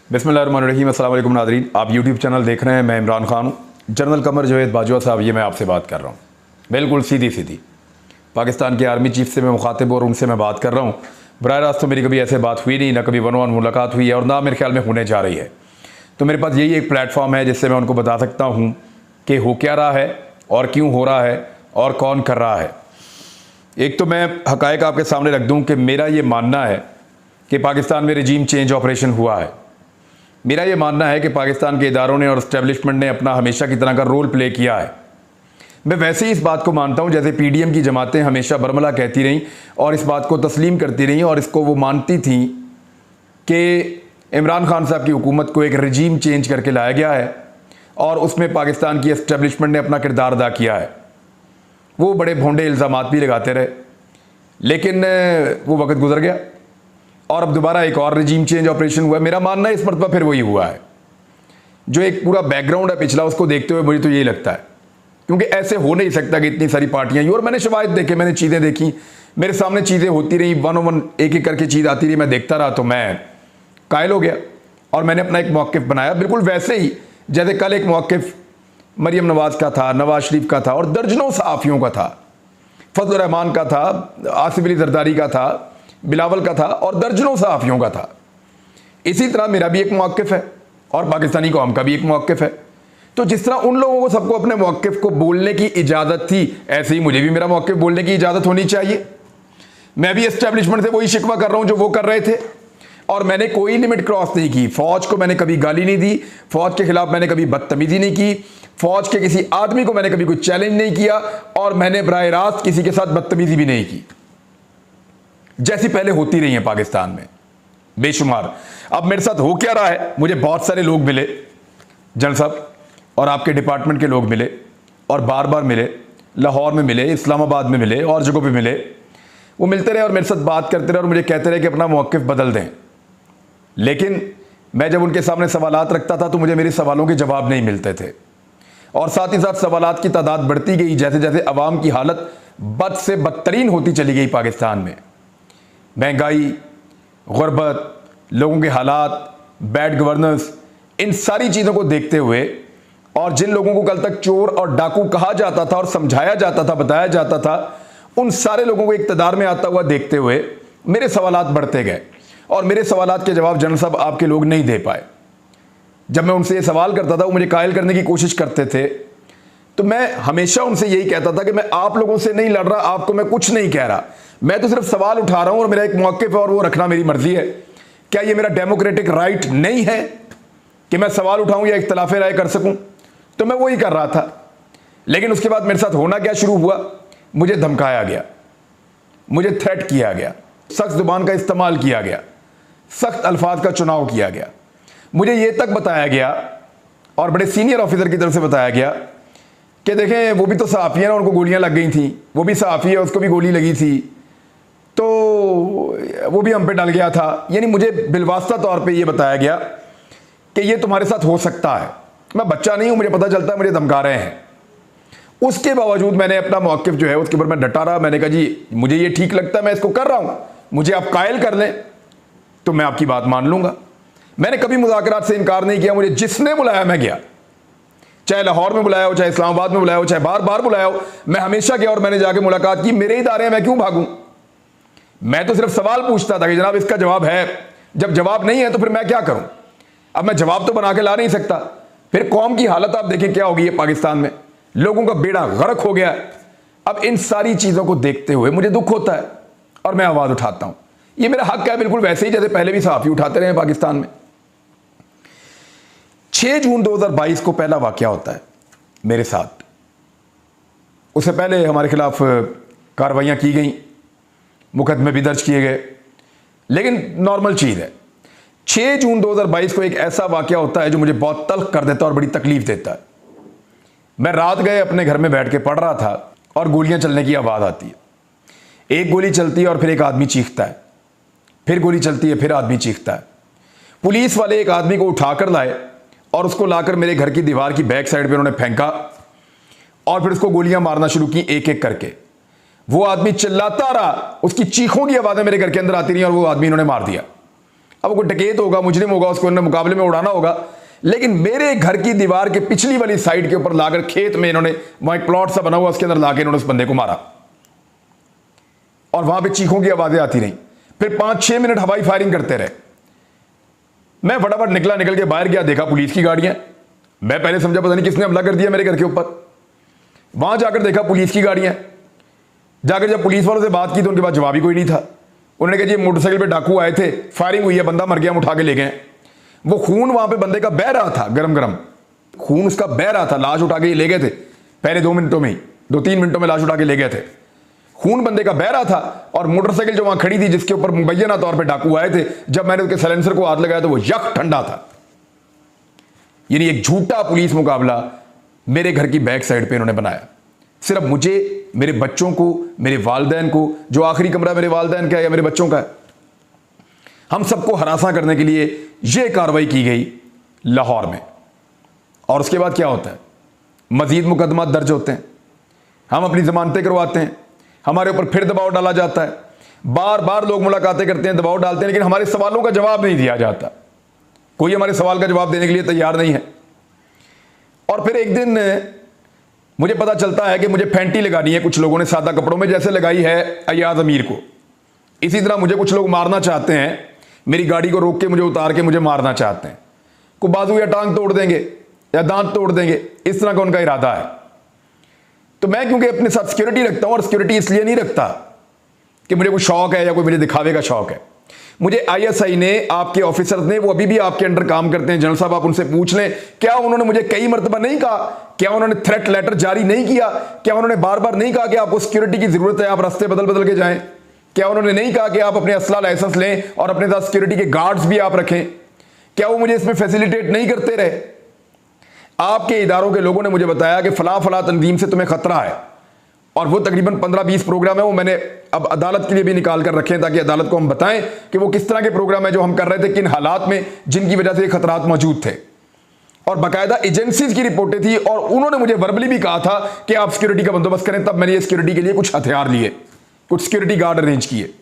बिस्मिल्लाहिर्रहमानिर्रहीम। अस्सलाम वालेकुम नाज़रीन, आप यूट्यूब चैनल देख रहे हैं। मैं इमरान खान हूँ। जनरल कमर जावेद बाजवा साहब, ये मैं आपसे बात कर रहा हूँ बिल्कुल सीधी सीधी। पाकिस्तान के आर्मी चीफ से मैं मुखातिब और उनसे मैं बात कर रहा हूँ। बराह रास्त तो मेरी कभी ऐसे बात हुई नहीं, ना कभी वन ऑन मुलाकात हुई है और ना मेरे ख्याल में होने जा रही है। तो मेरे पास यही एक प्लेटफॉर्म है जिससे मैं उनको बता सकता हूँ कि हो क्या रहा है और क्यों हो रहा है और कौन कर रहा है। एक तो मैं हक़ाइक़ आपके सामने रख दूँ कि मेरा ये मानना है कि पाकिस्तान में रजीम चेंज ऑपरेशन हुआ है। मेरा ये मानना है कि पाकिस्तान के इदारों ने और इस्टेब्लिशमेंट ने अपना हमेशा की तरह का रोल प्ले किया है। मैं वैसे ही इस बात को मानता हूँ जैसे पीडीएम की जमातें हमेशा बरमला कहती रहीं और इस बात को तस्लीम करती रहीं और इसको वो मानती थीं कि इमरान खान साहब की हुकूमत को एक रजीम चेंज करके लाया गया है और उसमें पाकिस्तान की इस्टेब्लिशमेंट ने अपना किरदार अदा किया है। वो बड़े भोंडे इल्ज़ामात भी लगाते रहे, लेकिन वो वक्त गुजर गया और अब दोबारा एक और रजीम चेंज ऑपरेशन हुआ है। मेरा मानना है इस मरतबा फिर वही हुआ है। जो एक पूरा बैकग्राउंड है पिछला, उसको देखते हुए मुझे तो यही लगता है, क्योंकि ऐसे हो नहीं सकता कि इतनी सारी पार्टियां ही। और मैंने शवाहिद देखे, मैंने चीज़ें देखी, मेरे सामने चीज़ें होती रही, वन ओ वन एक एक करके चीज़ आती रही, मैं देखता रहा तो मैं कायल हो गया और मैंने अपना एक मौक़िफ़ बनाया बिल्कुल वैसे ही जैसे कल एक मौक़िफ़ मरीम नवाज़ का था, नवाज शरीफ का था और दर्जनों सहाफ़ियों का था, फजल रहमान का था, आसिफ अली जरदारी का था, बिलावल का था और दर्जनों सहाफ़ियों का था। इसी तरह मेरा भी एक मौक़िफ़ है और पाकिस्तानी कौम का भी एक मौक़िफ़ है। तो जिस तरह उन लोगों को सबको अपने मौक़िफ़ को बोलने की इजाज़त थी, ऐसे ही मुझे भी मेरा मौक़िफ़ बोलने की इजाज़त होनी चाहिए। मैं भी एस्टेब्लिशमेंट से वही शिकवा कर रहा हूँ जो वो कर रहे थे और मैंने कोई लिमिट क्रॉस नहीं की। फ़ौज को मैंने कभी गाली नहीं दी, फ़ौज के ख़िलाफ़ मैंने कभी बदतमीज़ी नहीं की, फ़ौज के किसी आदमी को मैंने कभी कोई चैलेंज नहीं किया और मैंने बराह रास्त किसी के साथ बदतमीज़ी भी नहीं की, जैसी पहले होती रही है पाकिस्तान में बेशुमार। अब मेरे साथ हो क्या रहा है, मुझे बहुत सारे लोग मिले, जनरल साहब और आपके डिपार्टमेंट के लोग मिले और बार बार मिले, लाहौर में मिले, इस्लामाबाद में मिले और जगहों पे मिले। वो मिलते रहे और मेरे साथ बात करते रहे और मुझे कहते रहे कि अपना मौक़िफ़ बदल दें। लेकिन मैं जब उनके सामने सवालात रखता था तो मुझे मेरे सवालों के जवाब नहीं मिलते थे और साथ ही साथ सवालात की तादाद बढ़ती गई जैसे जैसे अवाम की हालत बद से बदतरीन होती चली गई। पाकिस्तान में महंगाई, गुर्बत, लोगों के हालात, बैड गवर्नेंस, इन सारी चीज़ों को देखते हुए और जिन लोगों को कल तक चोर और डाकू कहा जाता था और समझाया जाता था, बताया जाता था, उन सारे लोगों को इक़्तिदार में आता हुआ देखते हुए मेरे सवालात बढ़ते गए और मेरे सवालात के जवाब जनरल साहब आपके लोग नहीं दे पाए। जब मैं उनसे ये सवाल करता था वो मुझे कायल करने की कोशिश करते थे, तो मैं हमेशा उनसे यही कहता था कि मैं आप लोगों से नहीं लड़ रहा, आपको मैं कुछ नहीं कह रहा, मैं तो सिर्फ सवाल उठा रहा हूं और मेरा एक मौक़िफ़ है और वो रखना मेरी मर्जी है। क्या ये मेरा डेमोक्रेटिक राइट नहीं है कि मैं सवाल उठाऊं या इख्तिलाफ राय कर सकूं? तो मैं वही कर रहा था। लेकिन उसके बाद मेरे साथ होना क्या शुरू हुआ, मुझे धमकाया गया, मुझे थ्रेट किया गया, सख्त जुबान का इस्तेमाल किया गया, सख्त अल्फाज का चुनाव किया गया। मुझे ये तक बताया गया और बड़े सीनियर ऑफिसर की तरफ से बताया गया कि देखें वो भी तो सहाफ़ी है ना, उनको गोलियां लग गई थी, वो भी सहाफ़ी है, उसको भी गोली लगी थी, तो वो भी हम पे डल गया था। यानी मुझे बिलवास्ता तौर पे ये बताया गया कि ये तुम्हारे साथ हो सकता है। मैं बच्चा नहीं हूं, मुझे पता चलता है मुझे धमका रहे हैं। उसके बावजूद मैंने अपना मौक़िफ़ जो है उसके ऊपर मैं डटा रहा। मैंने कहा जी मुझे ये ठीक लगता है, मैं इसको कर रहा हूं, मुझे आप कायल कर लें तो मैं आपकी बात मान लूंगा। मैंने कभी मुज़ाकरात से इनकार नहीं किया। मुझे जिसने बुलाया मैं गया, चाहे लाहौर में बुलाया हो, चाहे इस्लामाबाद में बुलाया हो, चाहे बार बार बुलाया हो, मैं हमेशा गया और मैंने जाके मुलाकात की। मेरे इदारे हैं, मैं क्यों भागूं? मैं तो सिर्फ सवाल पूछता था कि जनाब इसका जवाब है। जब जवाब नहीं है तो फिर मैं क्या करूं? अब मैं जवाब तो बना के ला नहीं सकता। फिर कौम की हालत आप देखें क्या होगी। पाकिस्तान में लोगों का बेड़ा गर्क हो गया। अब इन सारी चीजों को देखते हुए मुझे दुख होता है और मैं आवाज उठाता हूं। ये मेरा हक है, बिल्कुल वैसे ही जैसे पहले भी सहाफ़ी उठाते रहे पाकिस्तान में। 6 जून 2022 को पहला वाकया होता है मेरे साथ। उससे पहले हमारे खिलाफ कार्रवाइयां की गई, मुकदमे भी दर्ज किए गए, लेकिन नॉर्मल चीज़ है। 6 जून 2022 को एक ऐसा वाकया होता है जो मुझे बहुत तल्ख कर देता है और बड़ी तकलीफ देता है। मैं रात गए अपने घर में बैठ के पढ़ रहा था और गोलियां चलने की आवाज़ आती है। एक गोली चलती है और फिर एक आदमी चीखता है, फिर गोली चलती है, फिर आदमी चीखता है। पुलिस वाले एक आदमी को उठाकर लाए और उसको लाकर मेरे घर की दीवार की बैक साइड पे उन्होंने फेंका और फिर उसको गोलियां मारना शुरू की एक एक करके। वो आदमी चिल्लाता रहा, उसकी चीखों की आवाज़ें मेरे घर के अंदर आती रही और वो आदमी इन्होंने मार दिया। अब कोई डकैत होगा, मुजरिम होगा, उसको उन्होंने मुकाबले में उड़ाना होगा। लेकिन मेरे घर की दीवार के पिछली वाली साइड के ऊपर लाकर खेत में इन्होंने, वहां एक प्लॉट सा बना हुआ, उसके अंदर लाकर इन्होंने उस बंदे को मारा और वहां पे चीखों की आवाजें आती रही। फिर 5-6 मिनट हवाई फायरिंग करते रहे। मैं फटाफट निकल के बाहर गया, देखा पुलिस की गाड़ियां। मैं पहले समझा पता नहीं किसने हमला कर दिया मेरे घर के ऊपर। वहां जाकर देखा पुलिस की गाड़ियां। जाकर जब पुलिस वालों से बात की तो उनके पास जवाब ही कोई नहीं था। उन्होंने कहा जी मोटरसाइकिल पे डाकू आए थे, फायरिंग हुई है, बंदा मर गया, हम उठा के ले गए। वो खून वहां पे बंदे का बह रहा था, गरम गरम खून उसका बह रहा था। लाश उठा के ले गए थे पहले 2 मिनटों में ही, 2-3 मिनटों में लाश उठा के ले गए थे। खून बंदे का बह रहा था और मोटरसाइकिल जो वहां खड़ी थी जिसके ऊपर मुबैना तौर पे डाकू आए थे, जब मैंने उसके साइलेंसर को हाथ लगाया तो वो यक ठंडा था। यानी एक झूठा पुलिस मुकाबला मेरे घर की बैक साइड पे इन्होंने बनाया। सिर्फ मुझे, मेरे बच्चों को, मेरे वालिदैन को, जो आखिरी कमरा मेरे वालिदैन का है या मेरे बच्चों का है, हम सबको हरासा करने के लिए यह कार्रवाई की गई लाहौर में। और उसके बाद क्या होता है, मजीद मुकदमा दर्ज होते हैं, हम अपनी जमानतें करवाते हैं, हमारे ऊपर फिर दबाव डाला जाता है। बार बार लोग मुलाकातें करते हैं, दबाव डालते हैं, लेकिन हमारे सवालों का जवाब नहीं दिया जाता। कोई हमारे सवाल का जवाब देने के लिए तैयार नहीं है। और फिर एक दिन मुझे पता चलता है कि मुझे फैंटी लगानी है कुछ लोगों ने सादा कपड़ों में, जैसे लगाई है अयाज अमीर को। इसी तरह मुझे कुछ लोग मारना चाहते हैं, मेरी गाड़ी को रोक के मुझे उतार के मुझे मारना चाहते हैं। को बाजू या टांग तोड़ देंगे या दांत तोड़ देंगे, इस तरह का उनका इरादा है। तो मैं क्योंकि अपने साथ सिक्योरिटी रखता हूं, और सिक्योरिटी इसलिए नहीं रखता कि मुझे कोई शौक है या कोई मुझे दिखावे का शौक है। मुझे आईएसआई ने, आपके ऑफिसर्स ने, वो अभी भी आपके अंडर काम करते हैं, जनरल साहब आप उनसे पूछ लें, क्या उन्होंने मुझे कई मरतबा नहीं कहा, क्या उन्होंने थ्रेट लेटर जारी नहीं किया, क्या उन्होंने बार बार नहीं कहा कि आपको सिक्योरिटी की जरूरत है, आप रास्ते बदल बदल के जाएं, क्या उन्होंने नहीं कहा कि आप अपने असला लाइसेंस लें और अपने साथ सिक्योरिटी के गार्ड्स भी आप रखें, क्या वो मुझे इसमें फैसिलिटेट नहीं करते रहे? आपके इदारों के लोगों ने मुझे बताया कि फला फला तंजीम से तुम्हें खतरा है, और वो तकरीबन 15-20 प्रोग्राम है, वो मैंने अब अदालत के लिए भी निकाल कर रखे हैं ताकि अदालत को हम बताएं कि वो किस तरह के प्रोग्राम है जो हम कर रहे थे, किन हालात में, जिनकी वजह से ये खतरात मौजूद थे। और बाकायदा एजेंसीज की रिपोर्टें थी, और उन्होंने मुझे वर्बली भी कहा था कि आप सिक्योरिटी का बंदोबस्त करें। तब मैंने ये सिक्योरिटी के लिए कुछ हथियार लिए, कुछ सिक्योरिटी गार्ड अरेंज किए।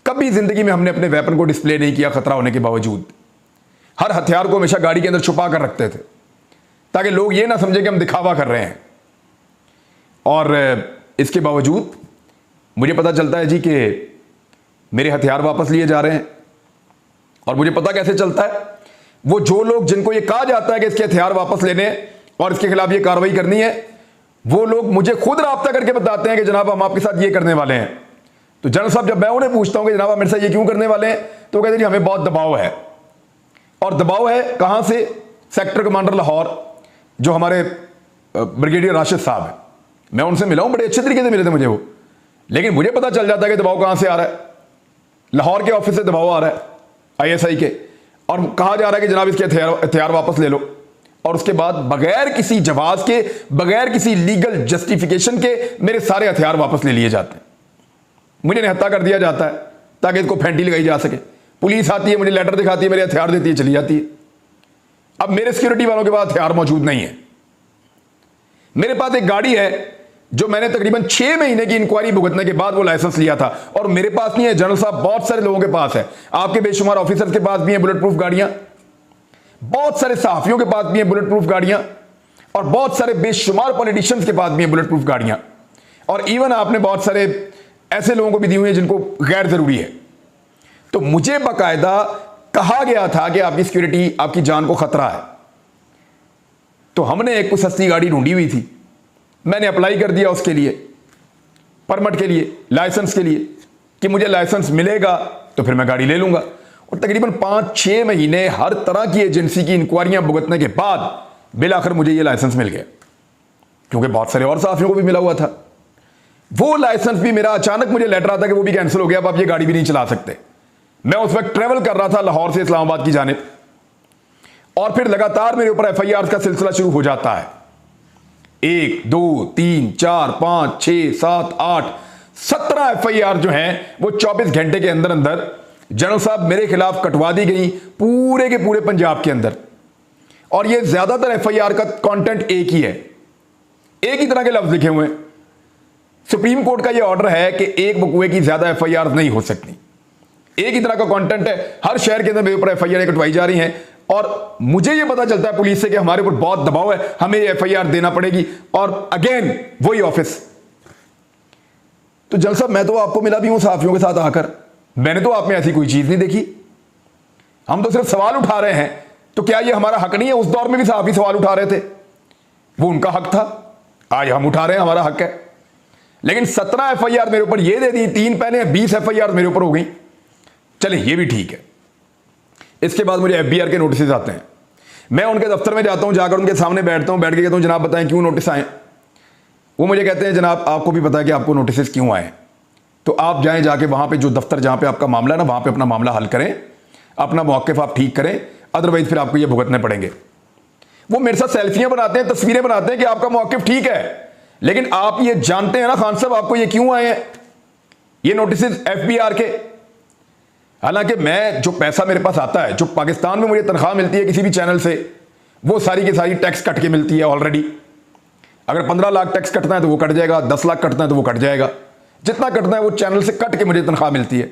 कभी जिंदगी में हमने अपने वेपन को डिस्प्ले नहीं किया खतरा होने के बावजूद। हर हथियार को हमेशा गाड़ी के अंदर छुपा कर रखते थे ताकि लोग ये ना समझे कि हम दिखावा कर रहे हैं। और इसके बावजूद मुझे पता चलता है जी कि मेरे हथियार वापस लिए जा रहे हैं। और मुझे पता कैसे चलता है, वो जो लोग जिनको ये कहा जाता है कि इसके हथियार वापस लेने और इसके खिलाफ ये कार्रवाई करनी है, वो लोग मुझे खुद राब्ता करके बताते हैं कि जनाब हम आपके साथ ये करने वाले हैं। तो जनरल साहब जब मैं उन्हें पूछता हूं कि जनाब मेरे साथ ये क्यों करने वाले हैं, तो कहते हैं जी हमें बहुत दबाव है। और दबाव है कहां से? सेक्टर कमांडर लाहौर जो हमारे ब्रिगेडियर राशिद साहब है, मैं उनसे मिला हूं, बड़े अच्छे तरीके से मिले थे मुझे वो। लेकिन मुझे पता चल जाता है कि दबाव कहां से आ रहा है। लाहौर के ऑफिस से दबाव आ रहा है आईएसआई के, और कहा जा रहा है कि जनाब इसके हथियार वापस ले लो। और उसके बाद बगैर किसी जवाब के, बगैर किसी लीगल जस्टिफिकेशन के मेरे सारे हथियार वापस ले लिए जाते हैं। मुझे निहत्था कर दिया जाता है ताकि इसको फैंटी लगाई जा सके। पुलिस आती है, मुझे लेटर दिखाती है, मेरे हथियार देती है, चली जाती है। अब मेरे सिक्योरिटी वालों के पास हथियार मौजूद नहीं है। मेरे पास एक गाड़ी है जो मैंने तकरीबन 6 महीने की इंक्वायरी भुगतने के बाद वो लाइसेंस लिया था, और मेरे पास नहीं है जनरल साहब, बहुत सारे लोगों के पास है। आपके बेशुमार ऑफिसर्स के पास भी है बुलेट प्रूफ गाड़ियां, बहुत सारे सहाफियों के पास भी है बुलेट प्रूफ गाड़ियां, और बहुत सारे बेशुमार पॉलिटिशियंस के पास भी है बुलेट प्रूफ गाड़ियां। और इवन आपने बहुत सारे ऐसे लोगों को भी दी हुई है जिनको गैर जरूरी है। तो मुझे बाकायदा कहा गया था कि आपकी सिक्योरिटी, आपकी जान को खतरा है। तो हमने एक कुछ सस्ती गाड़ी ढूंढी हुई थी, मैंने अप्लाई कर दिया उसके लिए, परमिट के लिए, लाइसेंस के लिए, कि मुझे लाइसेंस मिलेगा तो फिर मैं गाड़ी ले लूंगा। और तकरीबन 5-6 महीने हर तरह की एजेंसी की इंक्वायरियां भुगतने के बाद बिलाखिर मुझे ये लाइसेंस मिल गया, क्योंकि बहुत सारे और साथियों को भी मिला हुआ था। वो लाइसेंस भी मेरा अचानक मुझे लेटर आता कि वो भी कैंसिल हो गया, अब आप ये गाड़ी भी नहीं चला सकते। मैं उस वक्त ट्रेवल कर रहा था लाहौर से इस्लामाबाद की जानिब, और फिर लगातार मेरे ऊपर एफआईआर का सिलसिला शुरू हो जाता है। 1, 2, 3, 4, 5, 6, 7, 8, 17 एफआईआर जो हैं वो 24 घंटे के अंदर अंदर जनरल साहब मेरे खिलाफ कटवा दी गई पूरे के पूरे पंजाब के अंदर। और ये ज्यादातर एफआईआर का कंटेंट एक ही है, एक ही तरह के लफ्ज लिखे हुए हैं। सुप्रीम कोर्ट का यह ऑर्डर है कि एक बकुए की ज्यादा एफआईआर नहीं हो सकती, एक ही तरह का कंटेंट है, हर शहर के अंदर मेरे ऊपर एफआईआर कटवाई जा रही हैं और मुझे ये पता चलता है पुलिस से कि हमारे ऊपर बहुत दबाव है, हमें एफआईआर देना पड़ेगी और अगेन वही ऑफिस। तो जल साहब मैं तो आपको मिला भी हूं सहाफियों के साथ आकर, मैंने तो आप में ऐसी कोई चीज नहीं देखी, हम तो सिर्फ सवाल उठा रहे हैं। तो क्या ये हमारा हक नहीं है? उस दौर में भी सहाफी सवाल उठा रहे थे, वो उनका हक था, आज हम उठा रहे हैं, हमारा हक है। लेकिन 17 एफआईआर मेरे ऊपर ये दे दी, 3 पहले 20 एफआईआर मेरे ऊपर हो गई। चले ये भी ठीक है। इसके बाद मुझे एफबीआर के नोटिस आते हैं, मैं उनके दफ्तर में जाता हूं, जाकर उनके सामने बैठता हूं, बैठ के कहता हूं जनाब बताएं क्यों नोटिस आए। वो मुझे कहते हैं जनाब आपको भी पता है कि आपको नोटिस क्यों आए, तो आप जाएं जाके वहां पे जो दफ्तर जहां पे आपका मामला है ना, वहां पे अपना मामला हल करें, अपना मौक़िफ़ आप ठीक करें, अदरवाइज फिर आपको ये भुगतने पड़ेंगे। वो मेरे साथ सेल्फियां बनाते हैं, तस्वीरें बनाते हैं कि आपका मौक़िफ़ ठीक है, लेकिन आप ये जानते हैं ना खान साहब आपको ये क्यों आए हैं ये नोटिस एफबीआर के। हालांकि मैं जो पैसा मेरे पास आता है, जो पाकिस्तान में मुझे तनख्वाह मिलती है किसी भी चैनल से, वो सारी की सारी टैक्स कट के मिलती है ऑलरेडी। अगर 15 लाख टैक्स कटना है तो वो कट जाएगा, 10 लाख कटना है तो वो कट जाएगा, जितना कटना है वो चैनल से कट के मुझे तनख्वाह मिलती है।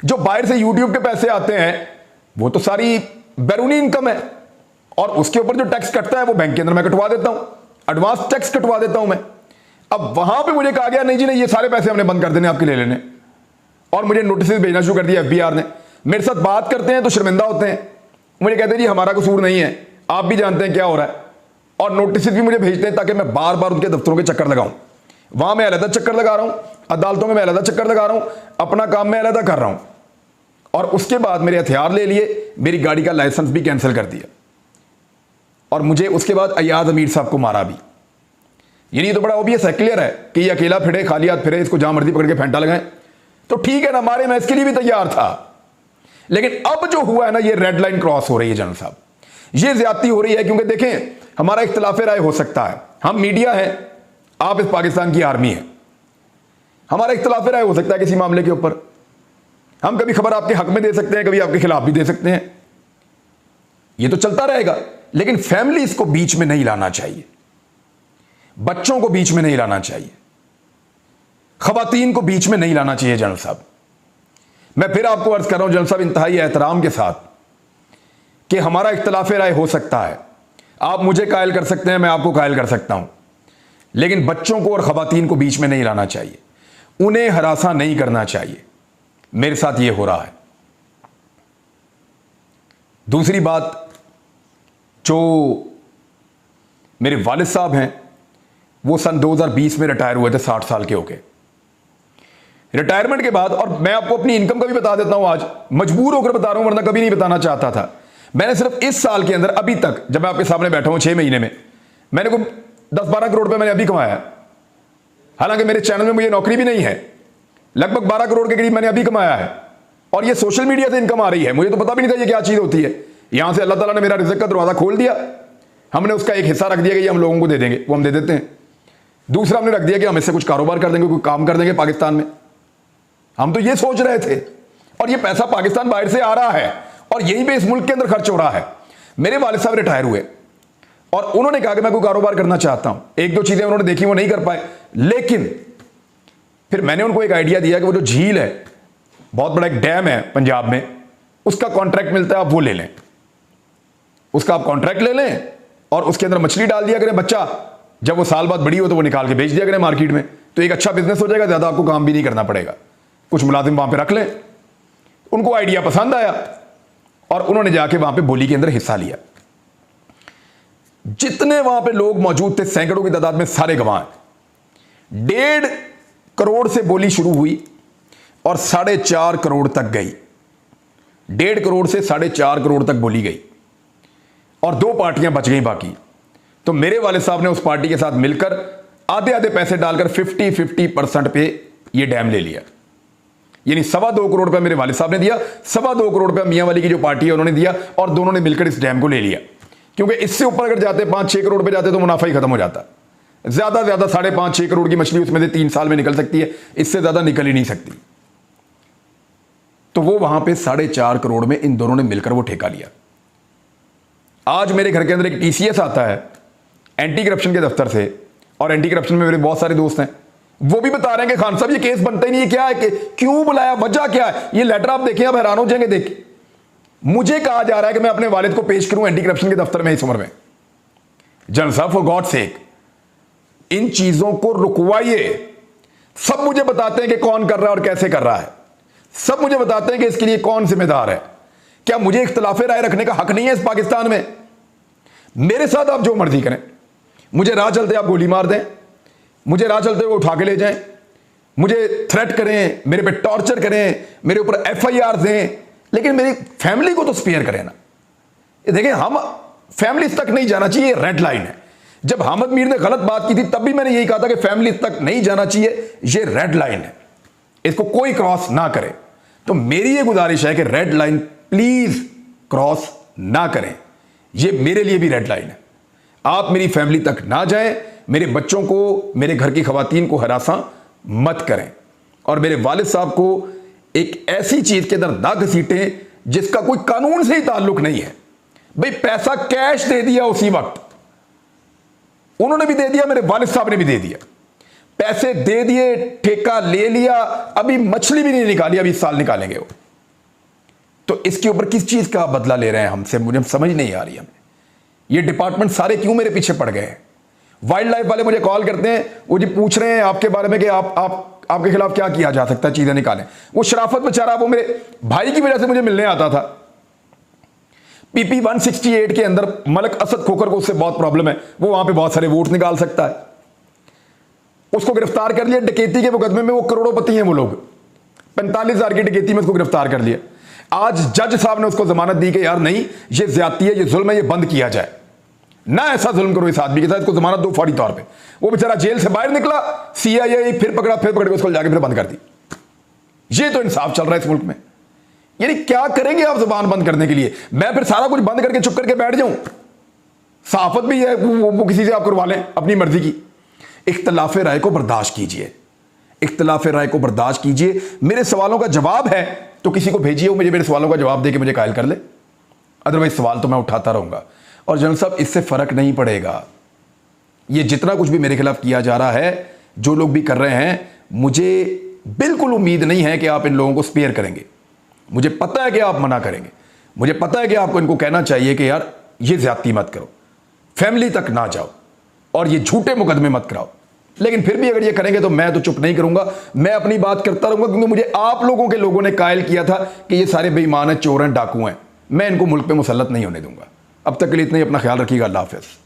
जो बाहर से यूट्यूब के पैसे आते हैं वो तो सारी बैरूनी इनकम है, और उसके ऊपर जो टैक्स कटता है वो बैंक के अंदर मैं कटवा देता हूं, एडवांस टैक्स कटवा देता हूं मैं। अब वहां पे मुझे कहा गया नहीं जी नहीं, ये सारे पैसे हमने बंद कर देने आपके ले लेने, और मुझे नोटिस भेजना शुरू कर दिया एफबीआर ने। मेरे साथ बात करते हैं तो शर्मिंदा होते हैं, मुझे कहते हैं जी हमारा कसूर नहीं है, आप भी जानते हैं क्या हो रहा है, और नोटिस भी मुझे भेजते हैं ताकि मैं बार बार उनके दफ्तरों के चक्कर लगाऊं। वहां मैं अलग चक्कर लगा रहा हूं, अदालतों में मैं अलग चक्कर लगा रहा हूं, अपना काम मैं अलग कर रहा हूं, और उसके बाद मेरे हथियार ले लिए, मेरी गाड़ी का लाइसेंस भी कैंसिल कर दिया, और मुझे उसके बाद अयाज अमीर साहब को मारा भी। ये तो बड़ा ऑब्वियस है, क्लियर है कि ये अकेला फिरे, खाली हाथ फिरे, इसको जहां मर्जी पकड़ के फेंटा लगाएं, तो ठीक है ना, मारे, मैं इसके लिए भी तैयार था। लेकिन अब जो हुआ है ना, ये रेड लाइन क्रॉस हो रही है जनरल साहब, ये ज्यादती हो रही है। क्योंकि देखें हमारा इख्तिलाफ राय हो सकता है, हम मीडिया है, आप इस पाकिस्तान की आर्मी है, हमारा इख्तिलाफ राय हो सकता है किसी मामले के ऊपर, हम कभी खबर आपके हक में दे सकते हैं, कभी आपके खिलाफ भी दे सकते हैं, ये तो चलता रहेगा। लेकिन फैमिलीज को बीच में नहीं लाना चाहिए, बच्चों को बीच में नहीं लाना चाहिए, खवातीन को बीच में नहीं लाना चाहिए। जनरल साहब मैं फिर आपको अर्ज कर रहा हूं जनरल साहब इंतहाई एहतराम के साथ कि हमारा इख्तिलाफ राय हो सकता है, आप मुझे कायल कर सकते हैं, मैं आपको कायल कर सकता हूं, लेकिन बच्चों को और खवातीन को बीच में नहीं लाना चाहिए, उन्हें हरासा नहीं करना चाहिए। मेरे साथ यह हो रहा है। दूसरी बात, जो मेरे वालिद साहब हैं वो सन 2020 में रिटायर हुए थे 60 साल के होके। रिटायरमेंट के बाद, और मैं आपको अपनी इनकम का भी बता देता हूं, आज मजबूर होकर बता रहा हूं, वरना कभी नहीं बताना चाहता था। मैंने सिर्फ इस साल के अंदर अभी तक, जब मैं आपके सामने बैठा हूं 6 महीने में, मैंने को 10-12 करोड़ रुपए मैंने अभी कमाया। हालांकि मेरे चैनल में मुझे नौकरी भी नहीं है, लगभग 12 करोड़ के करीब मैंने अभी कमाया है, और ये सोशल मीडिया से इनकम आ रही है। मुझे तो पता भी नहीं था ये क्या चीज होती है। यहां से अल्लाह ताला ने मेरा रिज़्क़ का दरवाजा खोल दिया, हमने उसका एक हिस्सा रख दिया कि ये हम लोगों को दे देंगे, वो हम दे देते हैं। दूसरा हमने रख दिया कि हम इससे कुछ कारोबार कर देंगे, कोई काम कर देंगे पाकिस्तान में। हम तो ये सोच रहे थे, और ये पैसा पाकिस्तान बाहर से आ रहा है और यहीं पे इस मुल्क के अंदर खर्च हो रहा है। मेरे वालिद साहब रिटायर हुए और उन्होंने कहा कि मैं कोई कारोबार करना चाहता हूं। एक दो चीजें उन्होंने देखी, वो नहीं कर पाए, लेकिन फिर मैंने उनको एक आइडिया दिया कि वो जो झील है, बहुत बड़ा एक डैम है पंजाब में, उसका कॉन्ट्रैक्ट मिलता है, आप वो ले लें, उसका आप कॉन्ट्रैक्ट ले लें और उसके अंदर मछली डाल दिया करें, बच्चा जब वो साल बाद बड़ी हो तो वो निकाल के बेच दिया करें मार्केट में, तो एक अच्छा बिजनेस हो जाएगा, ज्यादा आपको काम भी नहीं करना पड़ेगा, कुछ मुलाजिम वहां पे रख लें। उनको आइडिया पसंद आया और उन्होंने जाके वहां पे बोली के अंदर हिस्सा लिया। जितने वहां पे लोग मौजूद थे, सैकड़ों की तादाद में, सारे गवाह हैं। 1.5 करोड़ से बोली शुरू हुई और 4.5 करोड़ तक गई। 1.5 करोड़ से 4.5 करोड़ तक बोली गई और 2 पार्टियां बच गई बाकी। तो मेरे वाले साहब ने उस पार्टी के साथ मिलकर आधे आधे पैसे डालकर 50-50% पे ये डैम ले लिया। यानी 2.25 करोड़ रुपया मेरे वालिद साहब ने दिया, 2.25 करोड़ रुपया मियां वाली की जो पार्टी है उन्होंने दिया, और दोनों ने मिलकर इस डैम को ले लिया। क्योंकि इससे ऊपर अगर जाते 5-6 करोड़ पे जाते तो मुनाफा ही खत्म हो जाता। ज्यादा से ज्यादा 5.5-6 करोड़ की मछली उसमें से 3 साल में निकल सकती है, इससे ज्यादा निकल ही नहीं सकती। तो वो वहां पे 4.5 करोड़ में इन दोनों ने मिलकर वो ठेका लिया। आज मेरे घर के अंदर एक TCS आता है एंटी करप्शन के दफ्तर से, और एंटी करप्शन में मेरे बहुत सारे दोस्त हैं। वो भी बता रहे हैं कि खान साहब ये केस बनता ही नहीं है, क्या है कि क्यों बुलाया, वजह क्या है। ये लेटर आप देखिए, आप हैरान हो जाएंगे देख के। मुझे कहा जा रहा है कि मैं अपने वालिद को पेश करूं एंटी करप्शन के दफ्तर में इस उम्र में। जनरल साहब फॉर गॉड सेक इन चीजों को रुकवाइए। सब मुझे बताते हैं कि कौन कर रहा है और कैसे कर रहा है, सब मुझे बताते हैं कि इसके लिए कौन जिम्मेदार है। क्या मुझे इख्तिलाफ राय रखने का हक नहीं है इस पाकिस्तान में? मेरे साथ आप जो मर्जी करें, मुझे राह चलते आप गोली मार दें, मुझे राह चलते हुए उठा के ले जाएं, मुझे थ्रेट करें, मेरे पे टॉर्चर करें, मेरे ऊपर FIR दें, लेकिन मेरी फैमिली को तो स्पेयर करें ना। ये देखें, हम फैमिली तक नहीं जाना चाहिए, रेड लाइन है। जब हामिद मीर ने गलत बात की थी तब भी मैंने यही कहा था कि फैमिली तक नहीं जाना चाहिए, ये रेड लाइन है, इसको कोई क्रॉस ना करे। तो मेरी ये गुजारिश है कि रेड लाइन प्लीज क्रॉस ना करें, ये मेरे लिए भी रेड लाइन है। आप मेरी फैमिली तक ना जाएं, मेरे बच्चों को, मेरे घर की खवातीन को हरासा मत करें, और मेरे वालिद साहब को एक ऐसी चीज के अंदर ना घसीटें जिसका कोई कानून से ही ताल्लुक नहीं है। भाई पैसा कैश दे दिया उसी वक्त, उन्होंने भी दे दिया, मेरे वालिद साहब ने भी दे दिया, पैसे दे दिए, ठेका ले लिया, अभी मछली भी नहीं निकाली, अभी इस साल निकालेंगे वो। तो इसके ऊपर किस चीज का बदला ले रहे हैं हमसे, मुझे समझ नहीं आ रही हमें। ये डिपार्टमेंट सारे क्यों मेरे पीछे पड़ गए हैं? वाइल्ड लाइफ वाले मुझे कॉल करते हैं, वो जी पूछ रहे हैं आपके बारे में कि आपके खिलाफ क्या किया जा सकता है, चीजें निकालें। वो शराफत बेचारा, वो मेरे भाई की वजह से मुझे मिलने आता था। PP 168 के अंदर मलक असद खोखर को उससे बहुत प्रॉब्लम है, वो वहां पे बहुत सारे वोट निकाल सकता है। उसको गिरफ्तार कर लिया डकैती के मुकदमे में, वो करोड़ोंपति हैं वो लोग, 45,000 की डकैती में उसको गिरफ्तार कर लिया। आज जज साहब ने उसको जमानत दी कि यार नहीं, ये ज्यादती है, ये जुल्म है, ये बंद किया जाए ना, ऐसा जुल्म करो इस आदमी के साथ, इसको जमानत दो फौरी तौर पे। वो बेचारा जेल से बाहर निकला, CIA फिर पकड़ के उसको जाके फिर बंद कर दी। ये तो इंसाफ चल रहा है इस मुल्क में। यानी क्या करेंगे आप जुबान बंद करने के लिए? मैं फिर सारा कुछ बंद करके चुप करके बैठ जाऊं? सहाफत भी है, वो किसी से आप करवा लें अपनी मर्जी की। इख्तिलाफ राय को बर्दाश्त कीजिए, इख्तिलाफ राय को बर्दाश्त कीजिए। मेरे सवालों का जवाब है तो किसी को भेजिए, वो मुझे मेरे सवालों का जवाब दे के मुझे कायल कर ले, अदरवाइज सवाल तो मैं उठाता रहूंगा। और जनरल साहब इससे फर्क नहीं पड़ेगा, ये जितना कुछ भी मेरे खिलाफ किया जा रहा है, जो लोग भी कर रहे हैं, मुझे बिल्कुल उम्मीद नहीं है कि आप इन लोगों को स्पेयर करेंगे। मुझे पता है कि आप मना करेंगे, मुझे पता है कि आपको इनको कहना चाहिए कि यार ये ज्यादती मत करो, फैमिली तक ना जाओ और ये झूठे मुकदमे मत कराओ। लेकिन फिर भी अगर ये करेंगे तो मैं तो चुप नहीं करूंगा, मैं अपनी बात करता रहूंगा, क्योंकि मुझे आप लोगों ने कायल किया था कि ये सारे बेईमान हैं, चोर हैं, डाकू हैं। मैं इनको मुल्क पे मुसल्लत नहीं होने दूंगा। अब तक के लिए इतना ही, अपना ख्याल रखिएगा। अल्लाह हाफ़िज़।